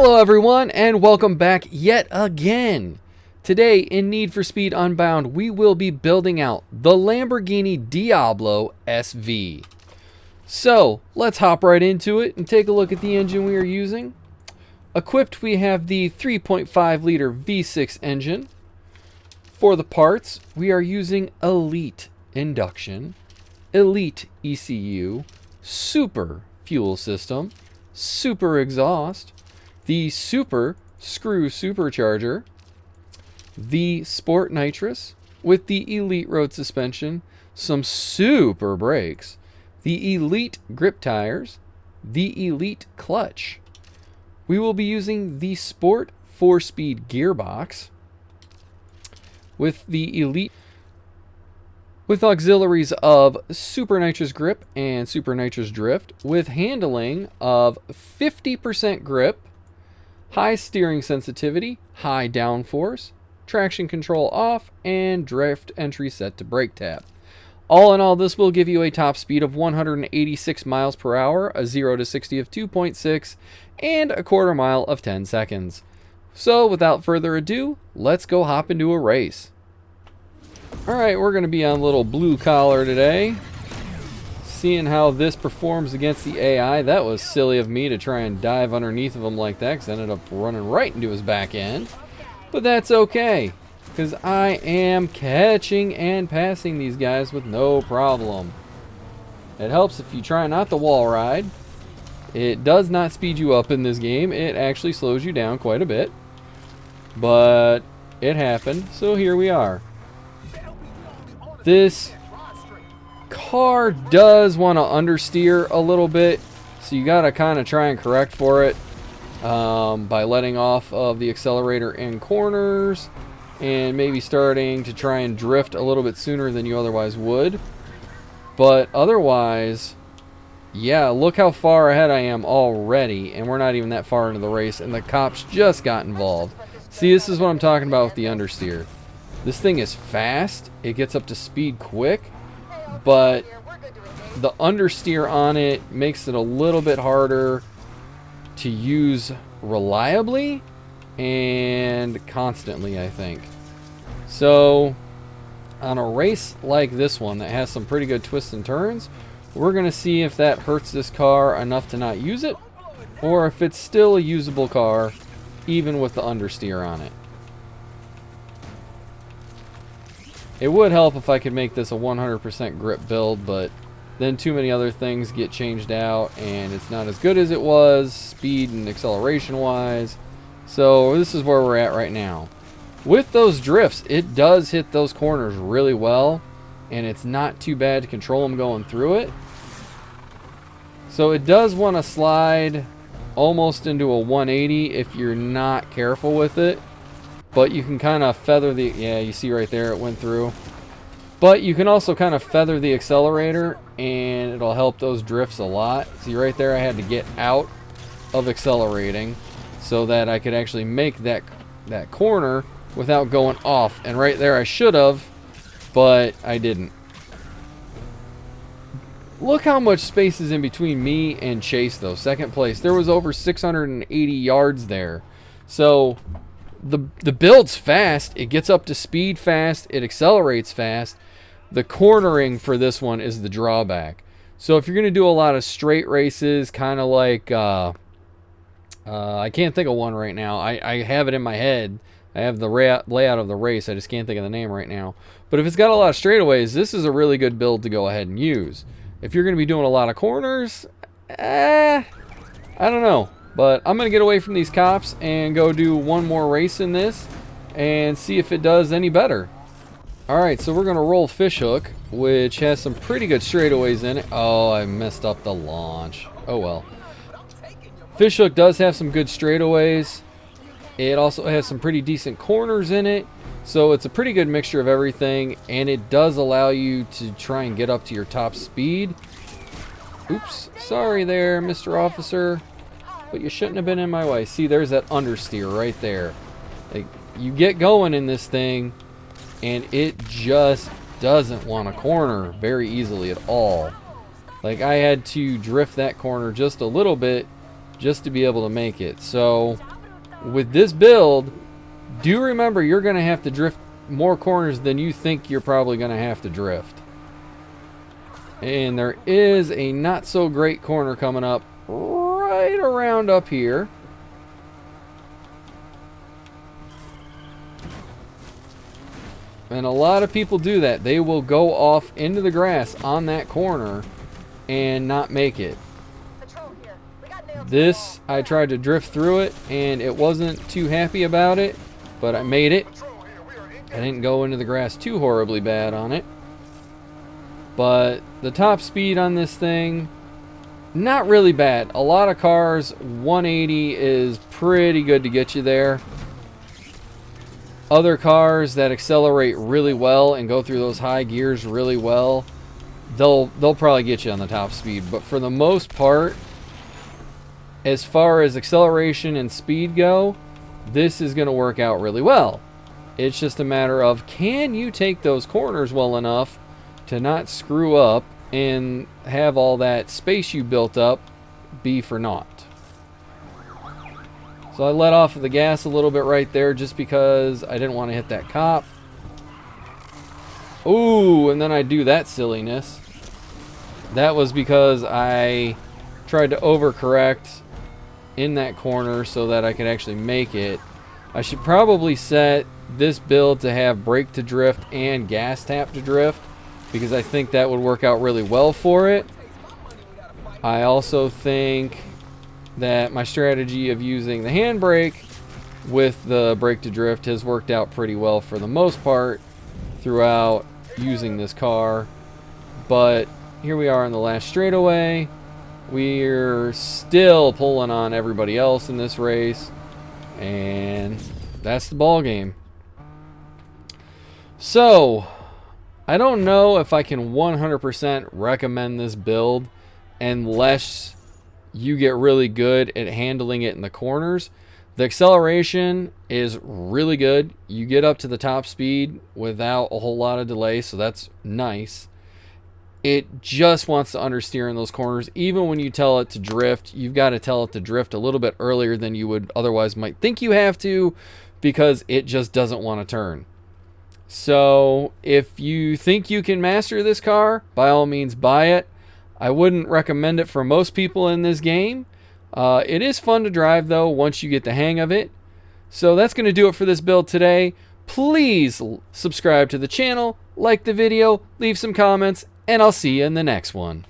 Hello everyone and welcome back yet again. Today in Need for Speed Unbound we will be building out the Lamborghini Diablo SV. So let's hop right into it and take a look at the engine we are using. Equipped we have the 3.5 liter V6 engine. For the parts we are using Elite Induction, Elite ECU, Super Fuel System, Super Exhaust, the Super Screw Supercharger, the Sport Nitrous with the Elite Road Suspension, some Super Brakes, the Elite Grip Tires, the Elite Clutch. We will be using the Sport 4-Speed Gearbox with the Elite with auxiliaries of Super Nitrous Grip and Super Nitrous Drift with handling of 50% grip, high steering sensitivity, high downforce, traction control off, and drift entry set to brake tap. All in all, this will give you a top speed of 186 miles per hour, a 0 to 60 of 2.6, and a quarter mile of 10 seconds. So without further ado, let's go hop into a race. Alright, we're going to be on little blue collar today. Seeing how this performs against the AI. That was silly of me to try and dive underneath of him like that, because I ended up running right into his back end. But that's okay, because I am catching and passing these guys with no problem. It helps if you try not to wall ride. It does not speed you up in this game. It actually slows you down quite a bit. But it happened, so here we are. This car does want to understeer a little bit, so you got to kind of try and correct for it by letting off of the accelerator in corners and maybe starting to try and drift a little bit sooner than you otherwise would. But otherwise, yeah, look how far ahead I am already, and we're not even that far into the race, and the cops just got involved. See, this is what I'm talking about with the understeer. This thing is fast, it gets up to speed quick, but the understeer on it makes it a little bit harder to use reliably and constantly, I think. So on a race like this one that has some pretty good twists and turns, we're going to see if that hurts this car enough to not use it, or if it's still a usable car even with the understeer on it. It would help if I could make this a 100% grip build, but then too many other things get changed out and it's not as good as it was, speed and acceleration wise. So this is where we're at right now. With those drifts, it does hit those corners really well, and it's not too bad to control them going through it. So it does want to slide almost into a 180 if you're not careful with it. But you can kind of feather the, yeah, you see right there it went through. But you can also kind of feather the accelerator and it'll help those drifts a lot. See right there, I had to get out of accelerating so that I could actually make that corner without going off. And right there I should have, but I didn't. Look how much space is in between me and Chase though, second place. There was over 680 yards there. So the build's fast, it gets up to speed fast, it accelerates fast. The cornering for this one is the drawback. So if you're going to do a lot of straight races, kind of like, I can't think of one right now. I have it in my head. I have the layout of the race, I just can't think of the name right now. But if it's got a lot of straightaways, this is a really good build to go ahead and use. If you're going to be doing a lot of corners, I don't know. But I'm going to get away from these cops and go do one more race in this and see if it does any better. Alright, so we're going to roll Fishhook, which has some pretty good straightaways in it. Oh, I messed up the launch. Oh well. Fishhook does have some good straightaways. It also has some pretty decent corners in it. So it's a pretty good mixture of everything, and it does allow you to try and get up to your top speed. Oops, sorry there, Mr. Officer. But you shouldn't have been in my way. See, there's that understeer right there. Like, you get going in this thing, and it just doesn't want to corner very easily at all. Like, I had to drift that corner just a little bit just to be able to make it. So with this build, do remember you're going to have to drift more corners than you think you're probably going to have to drift. And there is a not so great corner coming up right around up here. And a lot of people do that. They will go off into the grass on that corner and not make it. This, I tried to drift through it and it wasn't too happy about it, but I made it. I didn't go into the grass too horribly bad on it. But the top speed on this thing, not really bad. A lot of cars, 180 is pretty good to get you there. Other cars that accelerate really well and go through those high gears really well, they'll probably get you on the top speed. But for the most part, as far as acceleration and speed go, this is going to work out really well. It's just a matter of, can you take those corners well enough to not screw up and have all that space you built up be for naught. So I let off of the gas a little bit right there just because I didn't want to hit that cop. Ooh, and then I do that silliness. That was because I tried to overcorrect in that corner so that I could actually make it. I should probably set this build to have brake to drift and gas tap to drift, because I think that would work out really well for it. I also think that my strategy of using the handbrake with the brake to drift has worked out pretty well for the most part throughout using this car. But here we are in the last straightaway. We're still pulling on everybody else in this race, and that's the ball game. So I don't know if I can 100% recommend this build unless you get really good at handling it in the corners. The acceleration is really good. You get up to the top speed without a whole lot of delay, so that's nice. It just wants to understeer in those corners. Even when you tell it to drift, you've got to tell it to drift a little bit earlier than you would otherwise might think you have to, because it just doesn't want to turn. So if you think you can master this car, by all means buy it. I wouldn't recommend it for most people in this game. It is fun to drive though once you get the hang of it. So that's going to do it for this build today. Please subscribe to the channel, like the video, leave some comments, and I'll see you in the next one.